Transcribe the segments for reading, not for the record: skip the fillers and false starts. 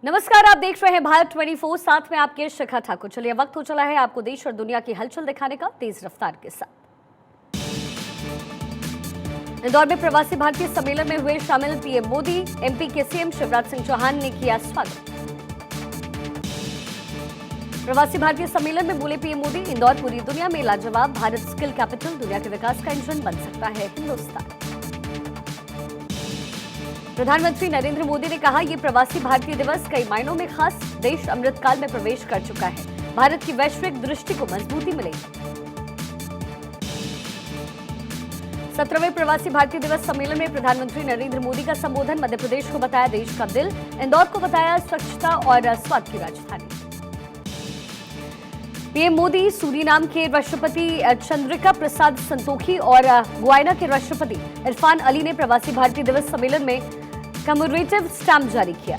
नमस्कार, आप देख रहे हैं भारत 24, साथ में आपके शिखा ठाकुर। चलिए, वक्त हो चला है आपको देश और दुनिया की हलचल दिखाने का तेज रफ्तार के साथ। इंदौर में प्रवासी भारतीय सम्मेलन में हुए शामिल पीएम मोदी। एमपी के सीएम शिवराज सिंह चौहान ने किया स्वागत। प्रवासी भारतीय सम्मेलन में बोले पीएम मोदी, इंदौर पूरी दुनिया में लाजवाब भारत स्किल कैपिटल, दुनिया के विकास का इंजन बन सकता है हिंदुस्तान। प्रधानमंत्री नरेंद्र मोदी ने कहा, ये प्रवासी भारतीय दिवस कई मायनों में खास। देश अमृतकाल में प्रवेश कर चुका है, भारत की वैश्विक दृष्टि को मजबूती मिलेगी। 17वें प्रवासी भारतीय दिवस सम्मेलन में प्रधानमंत्री नरेंद्र मोदी का संबोधन। मध्य प्रदेश को बताया देश का दिल, इंदौर को बताया स्वच्छता और स्वाद की राजधानी। पीएम मोदी सूरीनाम के राष्ट्रपति चंद्रिका प्रसाद संतोखी और गुयाना के राष्ट्रपति इरफान अली ने प्रवासी भारतीय दिवस सम्मेलन में कमेमोरेटिव स्टैम्प जारी किया।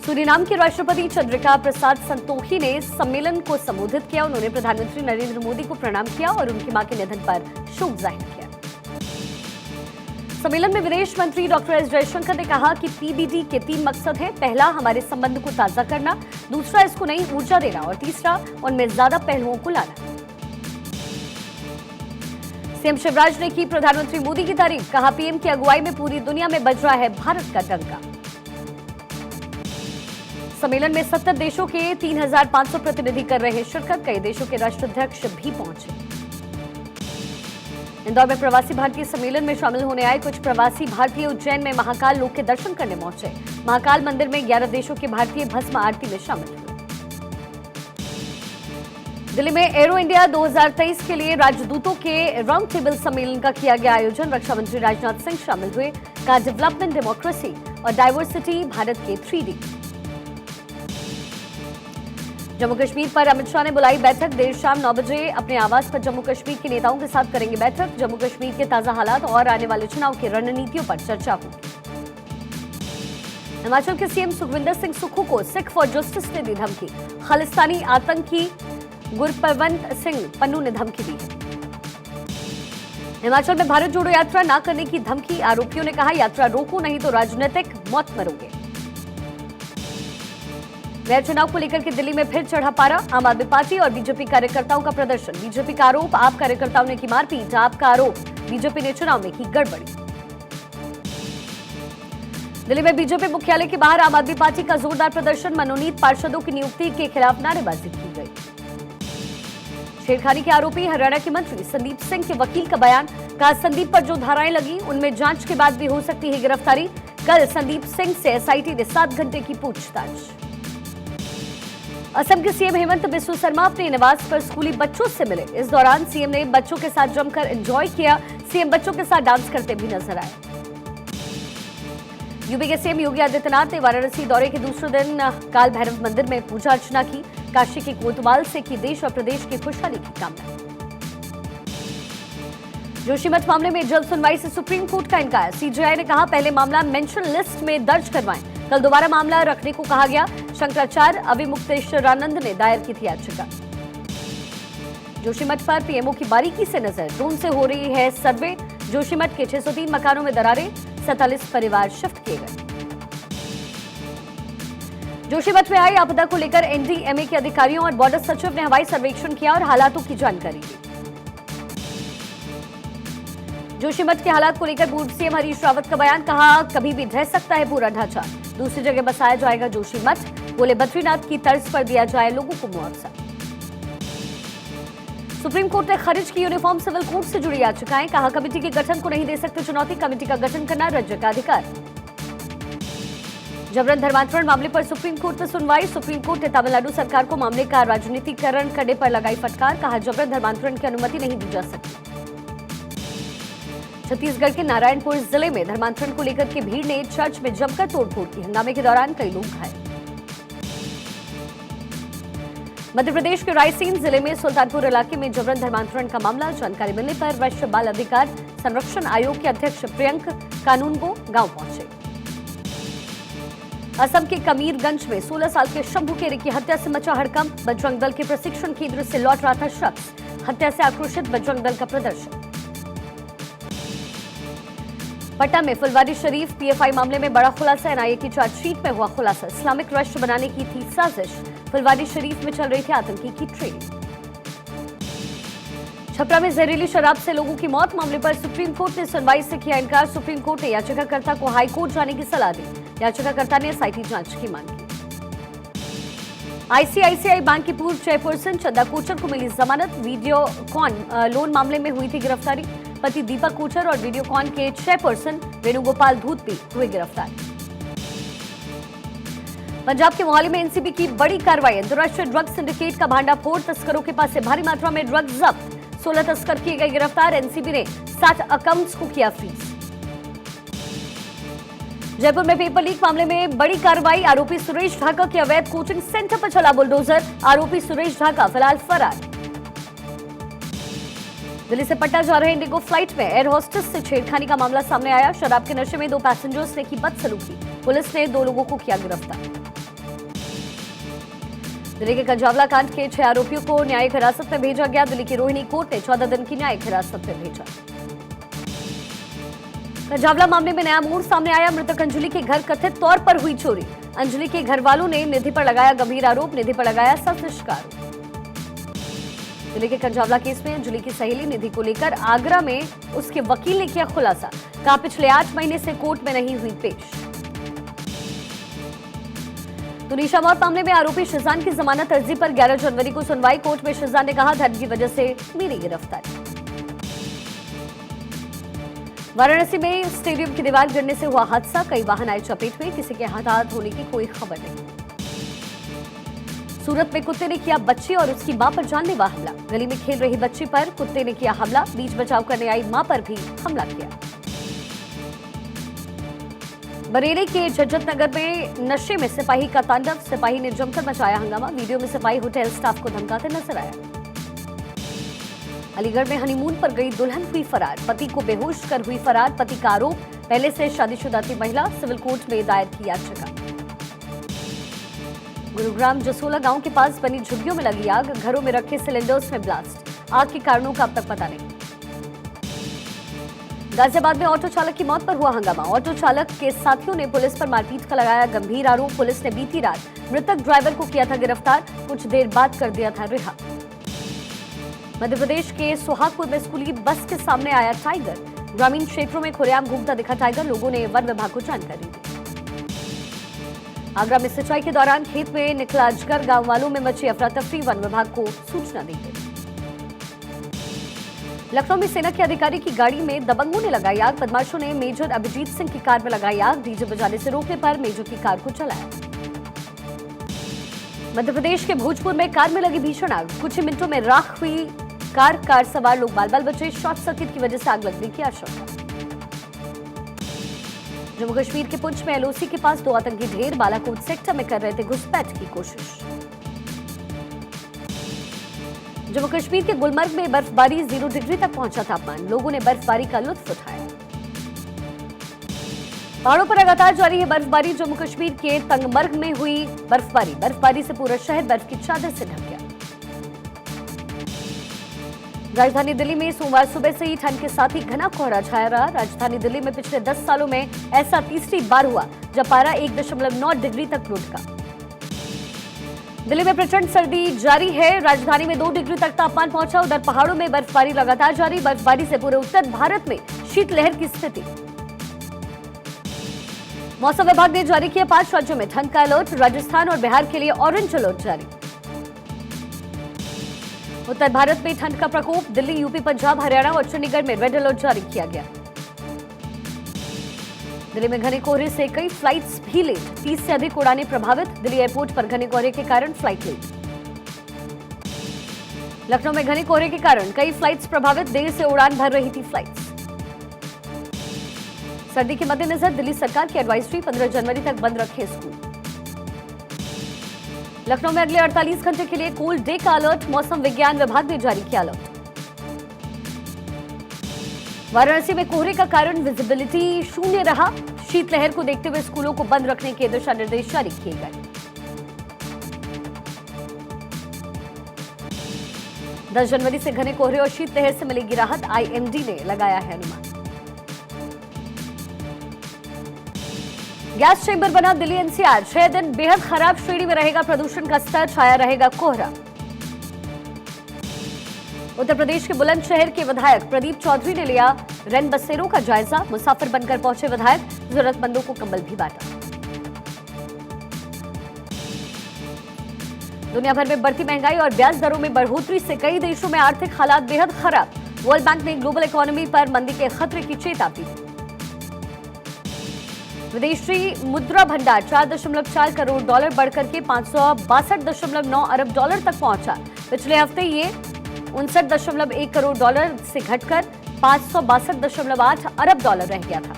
सूरीनाम के राष्ट्रपति चंद्रिका प्रसाद संतोखी ने सम्मेलन को संबोधित किया। उन्होंने प्रधानमंत्री नरेंद्र मोदी को प्रणाम किया और उनकी मां के निधन पर शोक जाहिर किया। सम्मेलन में विदेश मंत्री डॉक्टर एस जयशंकर ने कहा कि पीबीडी के 3 मकसद हैं। पहला, हमारे संबंध को ताजा करना, दूसरा, इसको नई ऊर्जा देना और तीसरा, उनमें ज्यादा पहलुओं को लाना। सीएम शिवराज ने की प्रधानमंत्री मोदी की तारीफ। कहा, पीएम की अगुवाई में पूरी दुनिया में बज रहा है भारत का डंका। सम्मेलन में 70 देशों के 3500 प्रतिनिधि कर रहे शिरकत। कई देशों के राष्ट्राध्यक्ष भी पहुंचे। इंदौर में प्रवासी भारतीय सम्मेलन में शामिल होने आए कुछ प्रवासी भारतीय उज्जैन में महाकाल लोक के दर्शन करने पहुंचे। महाकाल मंदिर में 11 देशों के भारतीय भस्म आरती में शामिल हुए। दिल्ली में एरो इंडिया 2023 के लिए राजदूतों के राउंड टेबल सम्मेलन का किया गया आयोजन। रक्षा मंत्री राजनाथ सिंह शामिल हुए। का डेवलपमेंट, डेमोक्रेसी और डाइवर्सिटी भारत के 3D। जम्मू कश्मीर पर अमित शाह ने बुलाई बैठक। देर शाम 9 बजे अपने आवास पर जम्मू कश्मीर के नेताओं के साथ करेंगे बैठक। जम्मू कश्मीर के ताजा हालात और आने वाले चुनाव की रणनीतियों पर चर्चा होगी। हिमाचल के सीएम सुखविंदर सिंह सुक्खू को सिख फॉर जस्टिस ने दी धमकी। खालिस्तानी आतंकी गुरपवंत सिंह पन्नू ने धमकी दी है। हिमाचल में भारत जोड़ो यात्रा न करने की धमकी। आरोपियों ने कहा, यात्रा रोको नहीं तो राजनीतिक मौत मरोगे। मेयर चुनाव को लेकर के दिल्ली में फिर चढ़ा पारा। आम आदमी पार्टी और बीजेपी कार्यकर्ताओं का प्रदर्शन। बीजेपी का आरोप, आप कार्यकर्ताओं ने की मारपीट। आपका आरोप, बीजेपी ने चुनाव में की गड़बड़ी। दिल्ली में बीजेपी मुख्यालय के बाहर आम आदमी पार्टी का जोरदार प्रदर्शन। मनोनीत पार्षदों की नियुक्ति के खिलाफ नारेबाजी की गई। छेड़खानी के आरोपी हरियाणा के मंत्री संदीप सिंह के वकील का बयान। कहा, संदीप पर जो धाराएं लगी उनमें जांच के बाद भी हो सकती है गिरफ्तारी। कल संदीप सिंह से एसआईटी ने 7 घंटे की पूछताछ। असम के सीएम हेमंत बिस्वा शर्मा अपने निवास पर स्कूली बच्चों से मिले। इस दौरान सीएम ने बच्चों के साथ जमकर एंजॉय किया। सीएम बच्चों के साथ डांस करते भी नजर आए। यूपी के सीएम योगी आदित्यनाथ ने वाराणसी दौरे के दूसरे दिन काल भैरव मंदिर में पूजा अर्चना की। काशी के कोतवाल से की देश और प्रदेश की खुशहाली की कामना। जोशीमठ मामले में जल्द सुनवाई से सुप्रीम कोर्ट का इनकार। सीजेआई ने कहा, पहले मामला मेंशन लिस्ट में दर्ज करवाएं। कल दोबारा मामला रखने को कहा गया। शंकराचार्य अविमुक्तेश्वरानंद ने दायर की थी याचिका। जोशीमठ पर पीएमओ की बारीकी से नजर। ड्रोन से हो रही है सर्वे। जोशीमठ के 603 मकानों में दरारें। 47 परिवार शिफ्ट किए गए। जोशीमठ में आई आपदा को लेकर एनडीएमए के अधिकारियों और बॉर्डर सचिव ने हवाई सर्वेक्षण किया और हालातों की जानकारी दी। जोशीमठ के हालात को लेकर पूर्व सीएम हरीश रावत का बयान। कहा, कभी भी ढह सकता है पूरा ढांचा। दूसरी जगह बसाया जाएगा जोशीमठ। बोले, बद्रीनाथ की तर्ज पर दिया जाए लोगों को मुआवजा। सुप्रीम कोर्ट ने खारिज की यूनिफॉर्म सिविल कोड से जुड़ी याचिकाएं। कहा, कमेटी के गठन को नहीं दे सकते चुनौती। कमेटी का गठन करना राज्य का अधिकार। जबरन धर्मांतरण मामले पर सुप्रीम कोर्ट में सुनवाई। सुप्रीम कोर्ट ने तमिलनाडु सरकार को मामले का राजनीतिकरण करने पर लगाई फटकार। कहा, जबरन धर्मांतरण की अनुमति नहीं दी जा सकती। छत्तीसगढ़ के नारायणपुर जिले में धर्मांतरण को लेकर के भीड़ ने चर्च में जमकर तोड़फोड़ की। हंगामे के दौरान कई लोग घायल। मध्य प्रदेश के रायसेन जिले में सुल्तानपुर इलाके में जबरन धर्मांतरण का मामला। जानकारी मिलने पर राष्ट्रीय बाल अधिकार संरक्षण आयोग के अध्यक्ष प्रियंक कानूनगो गांव पहुंचे। असम के कमीरगंज में 16 साल के शंभू केरे की हत्या से मचा हड़कंप। बजरंग दल के प्रशिक्षण केंद्र से लौट रहा था शख्स। हत्या से आक्रोशित बजरंग दल का प्रदर्शन। पटना में फुलवारी शरीफ पीएफआई मामले में बड़ा खुलासा। एनआईए की चार्जशीट में हुआ खुलासा। इस्लामिक राष्ट्र बनाने की थी साजिश। फुलवारी शरीफ में चल रही थी आतंकी की ट्रेनिंग। छपरा में जहरीली शराब से लोगों की मौत मामले पर सुप्रीम कोर्ट ने सुनवाई से किया इनकार। सुप्रीम कोर्ट ने याचिकाकर्ता को हाई कोर्ट जाने की सलाह दी। याचिकाकर्ता ने एसआईटी जांच की मांग की। आईसीआईसीआई बैंक की पूर्व चेयरपर्सन चंदा कोचर को मिली जमानत। वीडियोकॉन लोन मामले में हुई थी गिरफ्तारी। पति दीपक कोचर और वीडियोकॉन के चेयरपर्सन वेणुगोपाल धूत भी हुए गिरफ्तार। पंजाब के मोहाली में एनसीबी की बड़ी कार्रवाई। अंतर्राष्ट्रीय ड्रग सिंडिकेट का भांडाफोड़। तस्करों के पास से भारी मात्रा में ड्रग जब्त। 16 तस्कर किए गए गिरफ्तार। एनसीबी ने 60 अकाउंट्स को किया फ्रीज। जयपुर में पेपर लीक मामले में बड़ी कार्रवाई। आरोपी सुरेश ढाका के अवैध कोचिंग सेंटर पर चला बुलडोजर। आरोपी सुरेश ढाका फिलहाल फरार। दिल्ली से पटना जा रहे इंडिगो फ्लाइट में एयर होस्टेस से छेड़खानी का मामला सामने आया। शराब के नशे में 2 पैसेंजर्स ने की बदसलूकी। पुलिस ने 2 लोगों को किया गिरफ्तार। दिल्ली के कंजावला कांड के 6 आरोपियों को न्यायिक हिरासत में भेजा गया। दिल्ली की रोहिणी कोर्ट ने 14 दिन की न्यायिक हिरासत में भेजा। कंजावला मामले में नया मोड़ सामने आया। मृतक अंजलि के घर कथित तौर पर हुई चोरी। अंजलि के घर वालों ने निधि पर लगाया गंभीर आरोप। निधि पर लगाया साजिश का आरोप। दिल्ली के कंजावला केस में अंजलि की सहेली निधि को लेकर आगरा में उसके वकील ने किया खुलासा। कहा पिछले 8 महीने से कोर्ट में नहीं हुई पेश। तुनिशा मौत मामले में आरोपी शिजान की जमानत अर्जी पर 11 जनवरी को सुनवाई। कोर्ट में शिजान ने कहा धर्म की वजह से मेरी गिरफ्तारी। वाराणसी में स्टेडियम की दीवार गिरने से हुआ हादसा। कई वाहन आए चपेट में। किसी के हताहत होने की कोई खबर नहीं। सूरत में कुत्ते ने किया बच्ची और उसकी मां पर जानलेवा हमला। गली में खेल रही बच्ची पर कुत्ते ने किया हमला। बीच बचाव करने आई मां पर भी हमला किया। बरेली के जज्जत नगर में नशे में सिपाही का तांडव। सिपाही ने जमकर मचाया हंगामा। वीडियो में सिपाही होटल स्टाफ को धमकाते नजर आया। अलीगढ़ में हनीमून पर गई दुल्हन हुई फरार। पति को बेहोश कर हुई फरार। पति का आरोप पहले से शादीशुदा थी महिला। सिविल कोर्ट में दायर की याचिका। गुरुग्राम जसोला गांव के पास बनी झुग्गियों में लगी आग। घरों में रखे सिलेंडर्स में ब्लास्ट। आग के कारणों का अब तक पता नहीं। गाजियाबाद में ऑटो चालक की मौत पर हुआ हंगामा। ऑटो चालक के साथियों ने पुलिस पर मारपीट का लगाया गंभीर आरोप। पुलिस ने बीती रात मृतक ड्राइवर को किया था गिरफ्तार। कुछ देर बाद कर दिया था रिहा। मध्य प्रदेश के सुहागपुर में स्कूली बस के सामने आया टाइगर। ग्रामीण क्षेत्रों में खुलेआम घूमता दिखा टाइगर। लोगों ने वन विभाग को जानकारी दी। आगरा में सिंचाई के दौरान खेत में निकला अजगर। गांव वालों में मची अफरा तफरी। वन विभाग को सूचना दी गई। लखनऊ में सेना के अधिकारी की गाड़ी में दबंगों ने लगाई आग। बदमाशों ने मेजर अभिजीत सिंह की कार में लगाई आग। डीजे बजाने से रोकने पर मेजर की कार को चलाया। मध्य प्रदेश के भोजपुर में कार में लगी भीषण आग। कुछ ही मिनटों में राख हुई कार सवार लोग बाल बाल बचे। शॉर्ट सर्किट की वजह से आग लगने की आशंका। जम्मू कश्मीर के पुंछ में एलओसी के पास 2 आतंकी ढेर बालाकोट सेक्टर में कर रहे थे घुसपैठ की कोशिश। जम्मू कश्मीर के गुलमर्ग में बर्फबारी 0 डिग्री तक पहुंचा तापमान। लोगों ने बर्फबारी का लुत्फ उठाया। पहाड़ों पर लगातार जारी है बर्फबारी। जम्मू कश्मीर के तंगमर्ग में हुई बर्फबारी से पूरा शहर बर्फ की चादर से ढक गया। राजधानी दिल्ली में सोमवार सुबह से ही ठंड के साथ ही घना कोहरा छाया रहा। राजधानी दिल्ली में पिछले 10 सालों में ऐसा तीसरी बार हुआ जब पारा 1.9 डिग्री तक लुढ़का। दिल्ली में प्रचंड सर्दी जारी है। राजधानी में 2 डिग्री तक तापमान पहुंचा। उधर पहाड़ों में बर्फबारी लगातार जारी। बर्फबारी से पूरे उत्तर भारत में शीतलहर की स्थिति। मौसम विभाग ने जारी किया 5 राज्यों में ठंड का अलर्ट। राजस्थान और बिहार के लिए ऑरेंज अलर्ट जारी। उत्तर भारत में ठंड का प्रकोप। दिल्ली, यूपी, पंजाब, हरियाणा और चंडीगढ़ में रेड अलर्ट जारी किया गया। दिल्ली में घने कोहरे से कई फ्लाइट्स भी लेट। 30 से अधिक उड़ानें प्रभावित। दिल्ली एयरपोर्ट पर घने कोहरे के कारण फ्लाइट लेट। लखनऊ में घने कोहरे के कारण कई फ्लाइट्स प्रभावित। देर से उड़ान भर रही थी फ्लाइट्स। सर्दी के मद्देनजर दिल्ली सरकार की एडवाइजरी 15 जनवरी तक बंद रखे स्कूल। लखनऊ में अगले 48 घंटे के लिए कोल्ड डे का अलर्ट। मौसम विज्ञान विभाग ने जारी किया अलर्ट। वाराणसी में कोहरे का कारण विजिबिलिटी शून्य रहा। शीतलहर को देखते हुए स्कूलों को बंद रखने के दिशा निर्देश जारी किए गए। 10 जनवरी से घने कोहरे और शीतलहर से मिलेगी राहत। आईएमडी ने लगाया है अनुमान। गैस चेंबर बना दिल्ली एनसीआर, 6 दिन बेहद खराब श्रेणी में रहेगा प्रदूषण का स्तर, छाया रहेगा कोहरा। उत्तर प्रदेश के बुलंदशहर के विधायक प्रदीप चौधरी ने लिया रैन बसेरों का जायजा, मुसाफिर बनकर पहुंचे विधायक, जरूरतमंदों को कंबल भी बांटा। दुनिया भर में बढ़ती महंगाई और ब्याज दरों में बढ़ोतरी से कई देशों में आर्थिक हालात बेहद खराब, वर्ल्ड बैंक ने ग्लोबल इकोनॉमी पर मंदी के खतरे की चेतावनी दी। विदेशी मुद्रा भंडार 4.4 करोड़ डॉलर बढ़कर के 562.9 अरब डॉलर तक पहुंचा। पिछले हफ्ते ये 59.1 करोड़ डॉलर से घटकर 562.8 अरब डॉलर रह गया था।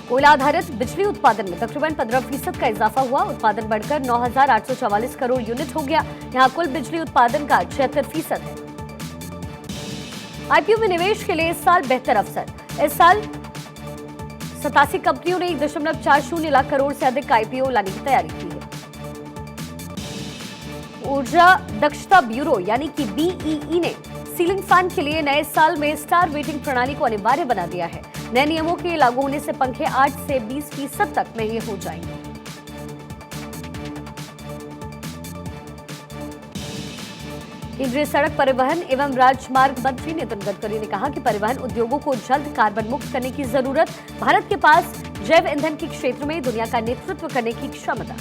कोयला आधारित बिजली उत्पादन में तकरीबन 15% का इजाफा हुआ, उत्पादन बढ़कर 9,844 करोड़ यूनिट हो गया। यहां कुल बिजली उत्पादन का 76% है। आईपीओ में निवेश के लिए इस साल बेहतर अवसर। इस साल 87 कंपनियों ने 1.40 लाख करोड़ से अधिक आईपीओ लाने की तैयारी की है। ऊर्जा दक्षता ब्यूरो यानी कि बीईई ने सीलिंग फैन के लिए नए साल में स्टार रेटिंग प्रणाली को अनिवार्य बना दिया है। नए नियमों के लागू होने से पंखे 8 से 20% तक महंगे हो जाएंगे। केंद्रीय सड़क परिवहन एवं राजमार्ग मंत्री नितिन गडकरी ने कहा कि परिवहन उद्योगों को जल्द कार्बन मुक्त करने की जरूरत। भारत के पास जैव ईंधन के क्षेत्र में दुनिया का नेतृत्व करने की क्षमता।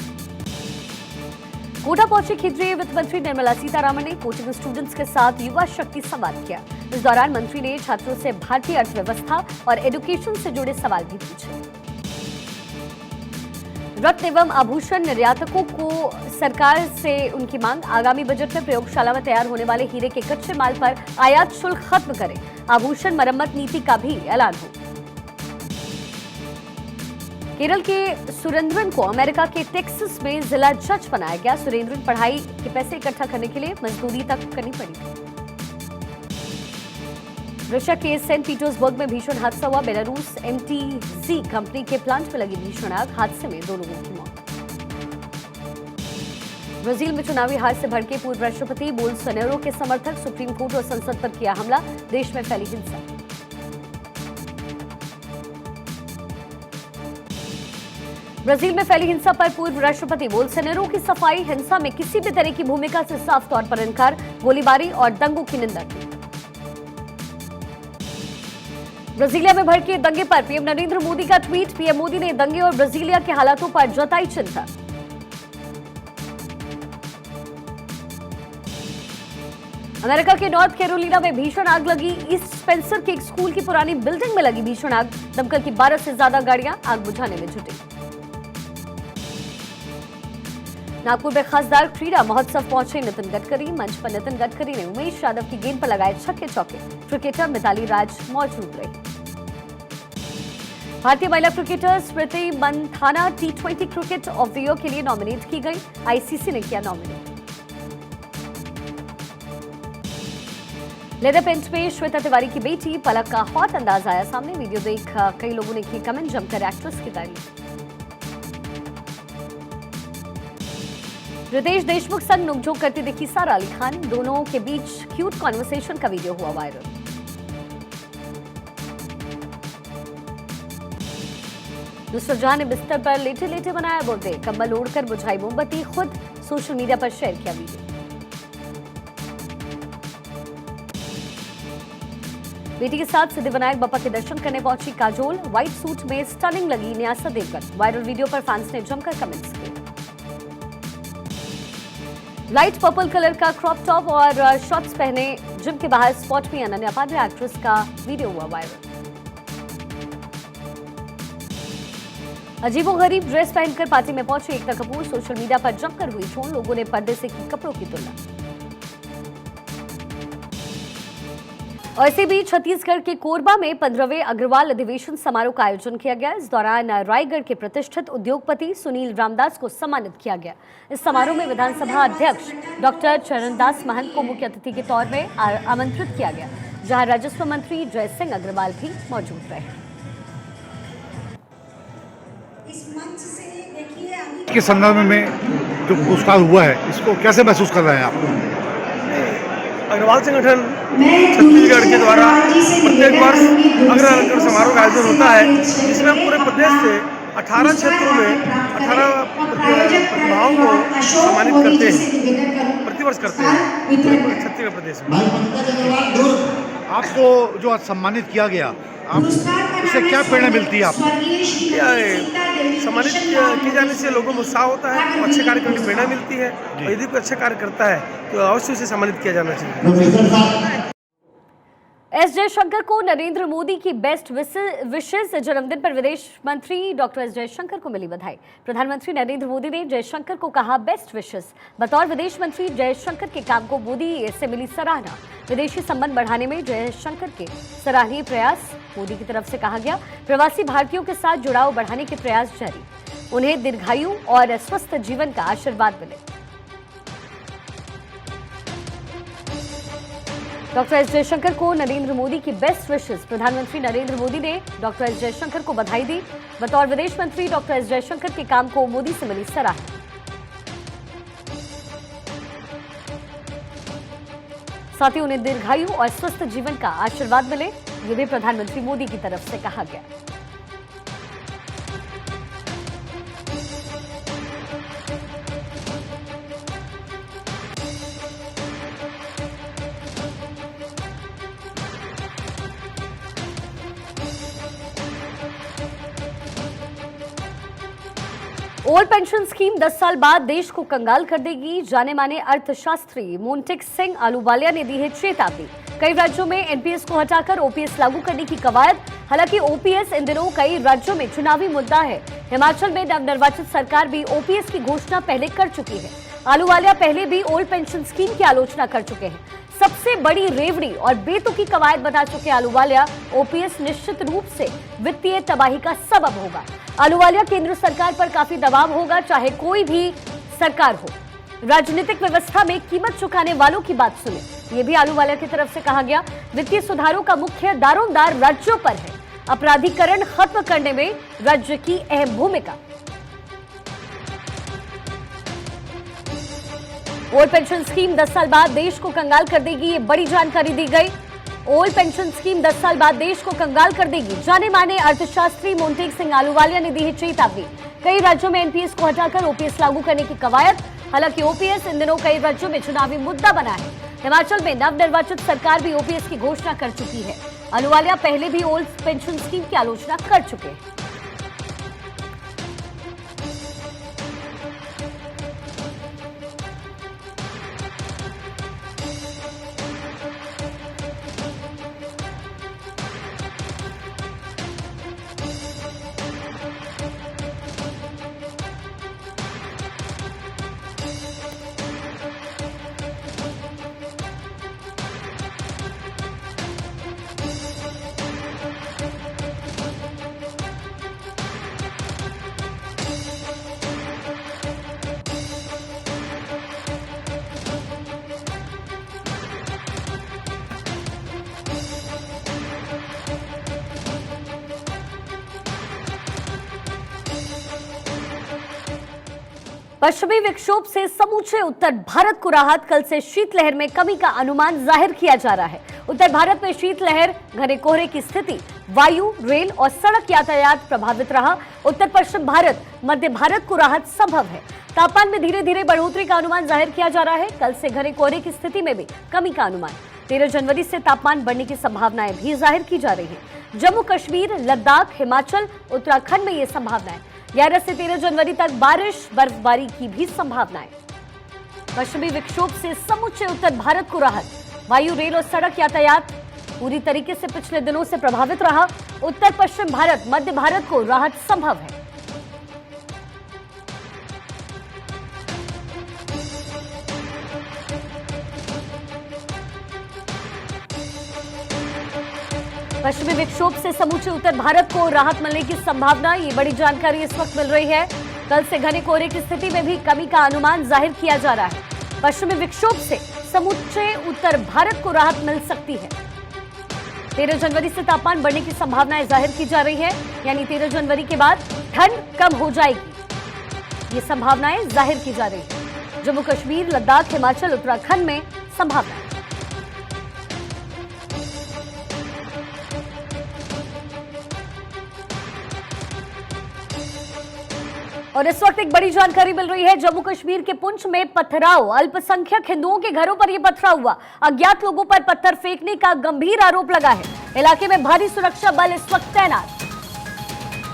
कोटा पहुंचे केंद्रीय वित्त मंत्री निर्मला सीतारामन ने कोचिंग स्टूडेंट्स के साथ युवा शक्ति संवाद किया। इस दौरान मंत्री ने छात्रों से भारतीय अर्थव्यवस्था और एजुकेशन से जुड़े सवाल भी पूछे। रत्न एवं आभूषण निर्यातकों को सरकार से उनकी मांग, आगामी बजट में प्रयोगशाला में तैयार होने वाले हीरे के कच्चे माल पर आयात शुल्क खत्म करें। आभूषण मरम्मत नीति का भी ऐलान हो। केरल के सुरेंद्रन को अमेरिका के टेक्सास में जिला जज बनाया गया। सुरेंद्रन पढ़ाई के पैसे इकट्ठा करने के लिए मजदूरी तक करनी पड़ी। रशिया के सेंट पीटर्सबर्ग में भीषण हादसा हुआ। बेलारूस एमटीजी कंपनी के प्लांट में लगी भीषण आग, हादसे में 2 लोगों की मौत। ब्राजील में चुनावी हार से भड़के पूर्व राष्ट्रपति बोल्सोनारो के समर्थक सुप्रीम कोर्ट और संसद पर किया हमला, देश में फैली हिंसा। ब्राजील में फैली हिंसा पर पूर्व राष्ट्रपति बोल्सोनारो की सफाई, हिंसा में किसी भी तरह की भूमिका से साफ तौर पर इनकार, गोलीबारी और दंगों की निंदा की। ब्राजीलिया में भड़के दंगे पर पीएम नरेंद्र मोदी का ट्वीट। पीएम मोदी ने दंगे और ब्राजीलिया के हालातों पर जताई चिंता। अमेरिका के नॉर्थ कैरोलिना में भीषण आग लगी। ईस्ट स्पेंसर के एक स्कूल की पुरानी बिल्डिंग में लगी भीषण आग, दमकल की 12 से ज्यादा गाड़ियां आग बुझाने में जुटी। नागपुर में खासदार क्रीड़ा महोत्सव पहुंचे नितिन गडकरी। मंच पर नितिन गडकरी ने उमेश यादव की गेंद पर लगाए छक्के चौके। क्रिकेटर मिताली राज मौजूद रही। भारतीय महिला cricketer Smriti Mandhana T20 cricket of the year के लिए नॉमिनेट की गई, आईसीसी ने किया नॉमिनेट। लेदर पेंट में श्वेता तिवारी की बेटी पलक का हॉट अंदाज आया सामने। वीडियो देख कई लोगों ने की कमेंट, जमकर एक्ट्रेस की तारीफ। रितेश देशमुख संग नोकझोंक करती दिखी सारा अली खान। दोनों के बीच क्यूट कॉन्वर्सेशन का वीडियो हुआ वायरल। नुसरत ने बिस्तर पर लेटे लेटे बनाया बर्थडे, कंबल ओढ़कर बुझाई मोमबत्ती, खुद सोशल मीडिया पर शेयर किया वीडियो। बेटी के साथ सिद्धिविनायक बापा के दर्शन करने पहुंची काजोल। व्हाइट सूट में स्टनिंग लगी न्यासा देवगन। वायरल वीडियो पर फैंस ने जमकर कमेंट्स किए। लाइट पर्पल कलर का क्रॉप टॉप और शॉर्ट्स पहने जिम के बाहर स्पॉट में अनन्या पांडे एक्ट्रेस का वीडियो हुआ वायरल। अजीबोगरीब ड्रेस पहनकर पार्टी में पहुंचे एकता कपूर। सोशल मीडिया पर जमकर हुई ट्रोल, लोगों ने पर्दे से की कपड़ों की तुलना। और इसी बीच छत्तीसगढ़ के कोरबा में 15वें अग्रवाल अधिवेशन समारोह का आयोजन किया गया। इस दौरान रायगढ़ के प्रतिष्ठित उद्योगपति सुनील रामदास को सम्मानित किया गया। इस समारोह में विधानसभा अध्यक्ष डॉक्टर चरणदास महंत को मुख्य अतिथि के तौर में आमंत्रित किया गया, जहां राजस्व मंत्री जय सिंह अग्रवाल भी मौजूद रहे। के संदर्भ में जो पुरस्कार हुआ है, इसको कैसे महसूस कर रहे हैं आप? अग्रवाल संगठन छत्तीसगढ़ के द्वारा प्रत्येक वर्ष अग्र समारोह का आयोजन होता है, जिसमें पूरे प्रदेश से 18 क्षेत्रों में 18 प्रतिभाओं को सम्मानित करते हैं, प्रतिवर्ष करते हैं छत्तीसगढ़ प्रदेश में। आपको जो आज सम्मानित किया गया, आप इससे क्या प्रेरणा मिलती है आपको? सम्मानित किए जाने से लोगों में उत्साह होता है, अच्छे कार्य करने की प्रेरणा मिलती है, और यदि कोई अच्छा कार्य करता है तो अवश्य उसे सम्मानित किया जाना चाहिए। एस जयशंकर को नरेंद्र मोदी की बेस्ट विशेष जन्मदिन पर विदेश मंत्री डॉक्टर एस जयशंकर को मिली बधाई। प्रधानमंत्री नरेंद्र मोदी ने जयशंकर को कहा बेस्ट विशेष। बतौर विदेश मंत्री जयशंकर के काम को मोदी से मिली सराहना। विदेशी संबंध बढ़ाने में जयशंकर के सराहनीय प्रयास मोदी की तरफ से कहा गया। प्रवासी भारतीयों के साथ जुड़ाव बढ़ाने के प्रयास जारी। उन्हें दीर्घायु और स्वस्थ जीवन का आशीर्वाद मिले। डॉक्टर एस जयशंकर को नरेंद्र मोदी की बेस्ट विशेस। प्रधानमंत्री नरेंद्र मोदी ने डॉक्टर एस जयशंकर को बधाई दी। बतौर विदेश मंत्री डॉक्टर एस जयशंकर के काम को मोदी से मिली सराहना। साथ ही उन्हें दीर्घायु और स्वस्थ जीवन का आशीर्वाद मिले, ये भी प्रधानमंत्री मोदी की तरफ से कहा गया। ओल्ड पेंशन स्कीम 10 साल बाद देश को कंगाल कर देगी। जाने माने अर्थशास्त्री मोंटेक सिंह आलूवालिया ने दी है चेतावनी। कई राज्यों में एनपीएस को हटाकर ओपीएस लागू करने की कवायद। हालांकि ओपीएस इन दिनों कई राज्यों में चुनावी मुद्दा है। हिमाचल में नवनिर्वाचित सरकार भी ओपीएस की घोषणा पहले कर चुकी है। आलूवालिया पहले भी ओल्ड पेंशन स्कीम की आलोचना कर चुके हैं। सबसे बड़ी रेवड़ी और बेतुकी कवायद बता चुके आलूवालिया ओपीएस निश्चित रूप से वित्तीय तबाही का सबब होगा। आलूवालिया केंद्र सरकार पर काफी दबाव होगा, चाहे कोई भी सरकार हो। राजनीतिक व्यवस्था में कीमत चुकाने वालों की बात सुने, ये भी आलूवालिया की तरफ से कहा गया। वित्तीय सुधारों का मुख्य दारोमदार राज्यों पर है। अपराधीकरण खत्म करने में राज्य की अहम भूमिका। ओल्ड पेंशन स्कीम 10 साल बाद देश को कंगाल कर देगी, ये बड़ी जानकारी दी गई। ओल्ड पेंशन स्कीम 10 साल बाद देश को कंगाल कर देगी। जाने माने अर्थशास्त्री मोंटेक सिंह आलूवालिया ने दी है चेतावनी। कई राज्यों में एनपीएस को हटाकर ओपीएस लागू करने की कवायद। हालांकि ओपीएस इन दिनों कई राज्यों में चुनावी मुद्दा बना है। हिमाचल में नवनिर्वाचित सरकार भी ओपीएस की घोषणा कर चुकी है। आलूवालिया पहले भी ओल्ड पेंशन स्कीम की आलोचना कर चुके हैं। पश्चिमी विक्षोभ से समूचे उत्तर भारत को राहत। कल से शीतलहर में कमी का अनुमान जाहिर किया जा रहा है। उत्तर भारत में शीतलहर, घने कोहरे की स्थिति, वायु, रेल और सड़क यातायात प्रभावित रहा। उत्तर पश्चिम भारत, मध्य भारत को राहत संभव है। तापमान में धीरे धीरे बढ़ोतरी का अनुमान जाहिर किया जा रहा है। कल से घने कोहरे की स्थिति में भी कमी का अनुमान। 13 जनवरी से तापमान बढ़ने की संभावनाएं भी जाहिर की जा रही है। जम्मू कश्मीर, लद्दाख, हिमाचल, उत्तराखंड में ये संभावनाएं। 11 से 13 जनवरी तक बारिश, बर्फबारी की भी संभावनाएं। पश्चिमी विक्षोभ से समूचे उत्तर भारत को राहत। वायु, रेल और सड़क यातायात पूरी तरीके से पिछले दिनों से प्रभावित रहा। उत्तर पश्चिम भारत, मध्य भारत को राहत संभव है। पश्चिमी विक्षोभ से समूचे उत्तर भारत को राहत मिलने की संभावना, ये बड़ी जानकारी इस वक्त मिल रही है। कल से घने कोहरे की स्थिति में भी कमी का अनुमान जाहिर किया जा रहा है। पश्चिमी विक्षोभ से समूचे उत्तर भारत को राहत मिल सकती है। 13 जनवरी से तापमान बढ़ने की संभावनाएं जाहिर की जा रही है, यानी 13 जनवरी के बाद ठंड कम हो जाएगी, ये संभावनाएं जाहिर की जा रही है। जम्मू कश्मीर, लद्दाख, हिमाचल, उत्तराखंड में संभावना। और इस वक्त एक बड़ी जानकारी मिल रही है। जम्मू कश्मीर के पुंछ में पथराव, अल्पसंख्यक हिंदुओं के घरों पर यह पथराव हुआ। अज्ञात लोगों पर पत्थर फेंकने का गंभीर आरोप लगा है। इलाके में भारी सुरक्षा बल इस वक्त तैनात।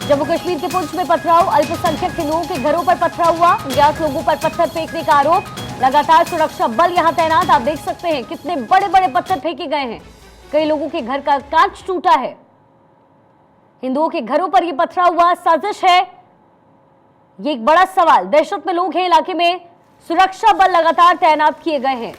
जम्मू कश्मीर के पुंछ में पथराव, अल्पसंख्यक हिंदुओं के घरों पर पथराव हुआ। अज्ञात लोगों पर पत्थर फेंकने का आरोप, लगातार सुरक्षा बल यहां तैनात। आप देख सकते हैं कितने बड़े बड़े पत्थर फेंके गए हैं। कई लोगों के घर का कांच टूटा है। हिंदुओं के घरों पर यह पथराव हुआ, साजिश है, ये एक बड़ा सवाल। दहशत में लोग हैं इलाके में, सुरक्षा बल लगातार तैनात किए गए हैं।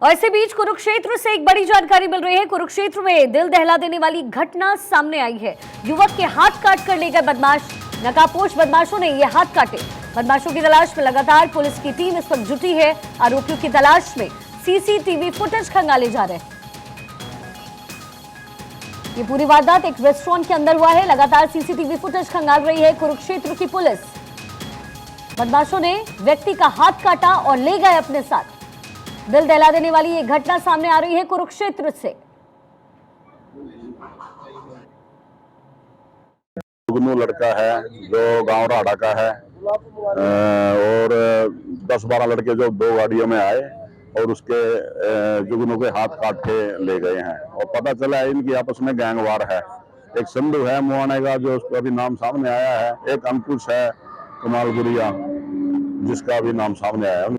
और इसी बीच कुरुक्षेत्र से एक बड़ी जानकारी मिल रही है। कुरुक्षेत्र में दिल दहला देने वाली घटना सामने आई है। युवक के हाथ काट कर ले गए बदमाश। नकाबपोश बदमाशों ने ये हाथ काटे। बदमाशों की तलाश में लगातार पुलिस की टीम इस वक्त जुटी है। आरोपियों की तलाश में सीसीटीवी फुटेज खंगाले जा रहे हैं। ये पूरी वारदात एक रेस्टोरेंट के अंदर हुआ है। लगातार सीसीटीवी फुटेज खंगाल रही है कुरुक्षेत्र की पुलिस। बदमाशों ने व्यक्ति का हाथ काटा और ले गए अपने साथ। दिल दहला देने वाली ये घटना सामने आ रही है कुरुक्षेत्र से। जुगनू लड़का है जो गांव राड़ा का है और 10-12 लड़के जो 2 गाड़ियों में आए और उसके जुगनू के हाथ काट के ले गए हैं। और पता चला है इनकी आपस में गैंगवार है। एक संधु है मुआने का जो उसका भी नाम सामने आया है। एक अंकुश है कमालपुरिया जिसका भी नाम सामने आया है।